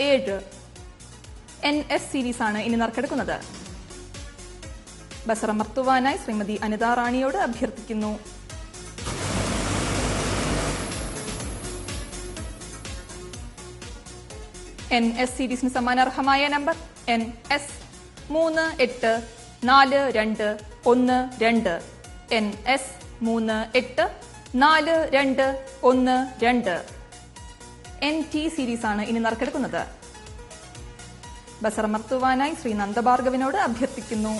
7. NS series ആണ് ഇനി നറുക്കെടുക്കുന്നത്. ബസറമർത്തുവാനായി ശ്രീമതി അനിത റാണിയോട് അഭ്യർത്ഥിക്കുന്നു. NS സീരീസിന് സമ്മാനാർഹമായ number NS 384212. NS 384212. NT series ആണ് ഇനി നറുക്കെടുക്കുന്നത്. ബസറമർത്തുവാനായി ശ്രീ നന്ദഭാർഗവിനോട് അഭ്യർത്ഥിക്കുന്നു.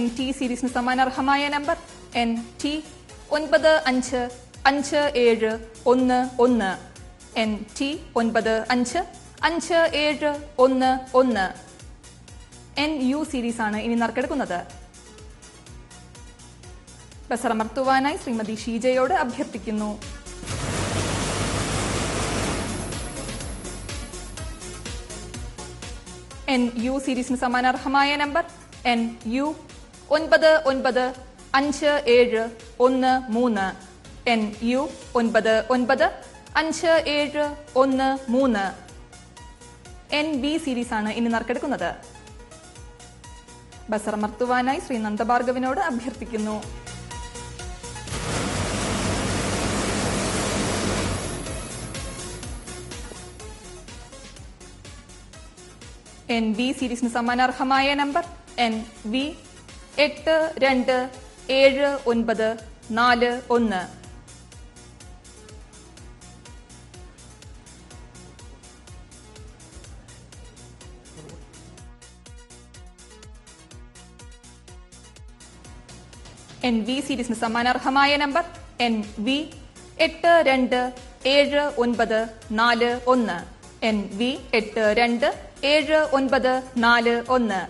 NT സീരീസിന് സമ്മാനാർഹമായ number NT 955711. NT 955711. NU series ആണ് ഇനി നറുക്കെടുക്കുന്നത്. ബസറമർത്തുവാനായി ശ്രീമതി ഷീജയോട് അഭ്യർത്ഥിക്കുന്നു. NU സീരീസിന് സമ്മാനാർഹമായ number NU 995713. NU 995713. NB series ആണ് ഇനി നറുക്കെടുക്കുന്നത്. ബസറമർത്തുവാനായി ശ്രീ നന്ദഭാർഗവിനോട് അഭ്യർത്ഥിക്കുന്നു. NB സീരീസിന് സമ്മാനാർഹമായ നമ്പർ NB 827941. NB സീരീസിന് സമ്മാനാർഹമായ number NB 827941. NB 827941.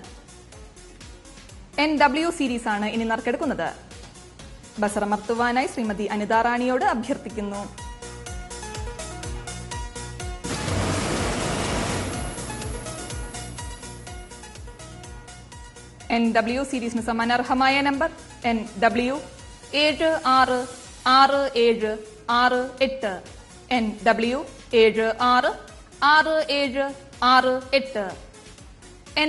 NW series ആണ് ഇനി നറുക്കെടുക്കുന്നത്. ബസറമർത്തുവാനായി ശ്രീമതി അനിത റാണിയോട് അഭ്യർത്ഥിക്കുന്നു. NW സീരീസിന് സമ്മാനാർഹമായ number NW 766768. NW 766768.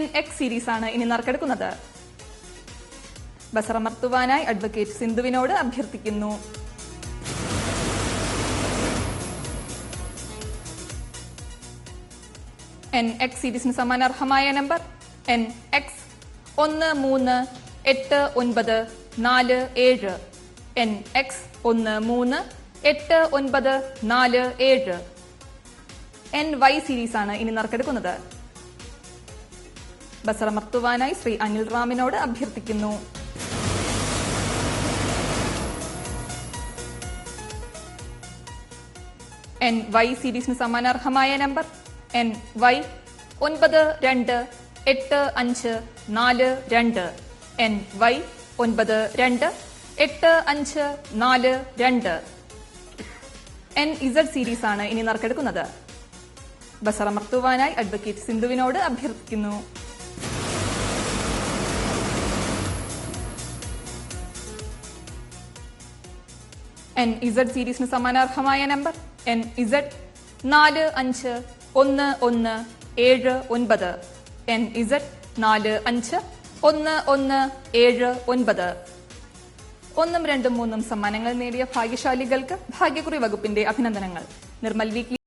NX series ആണ് ഇനി നറുക്കെടുക്കുന്നത്. ബസറമർത്തുവാനായി അഡ്വക്കേറ്റ് സിന്ധുവിനോട് അഭ്യർത്ഥിക്കുന്നു. NX സീരീസിന് സമ്മാനാർഹമായ number NX 138947. NX 138947. NY series ആണ് ഇനി നറുക്കെടുക്കുന്നത്. ബസറമർത്തുവാനായി ശ്രീ അനിൽ റാമിനോട് അഭ്യർത്ഥിക്കുന്നു. NY സീരീസിന് സമ്മാനാർഹമായ number NY 928542. NY 928542. NZ series ആണ് ഇനി നറുക്കെടുക്കുന്നത്. ബസറമർത്തുവാനായി അഡ്വക്കേറ്റ് സിന്ധുവിനോട് അഭ്യർത്ഥിക്കുന്നു. NZ സീരീസിന് സമ്മാനാർഹമായ നമ്പർ NZ 451179. NZ 451179. 1, 2, 3 സമ്മാനങ്ങൾ നേടിയ ഭാഗ്യശാലികൾക്ക് ഭാഗ്യക്കുറി വകുപ്പിന്റെ അഭിനന്ദനങ്ങൾ. നിർമ്മൽ വീക്ക്ലി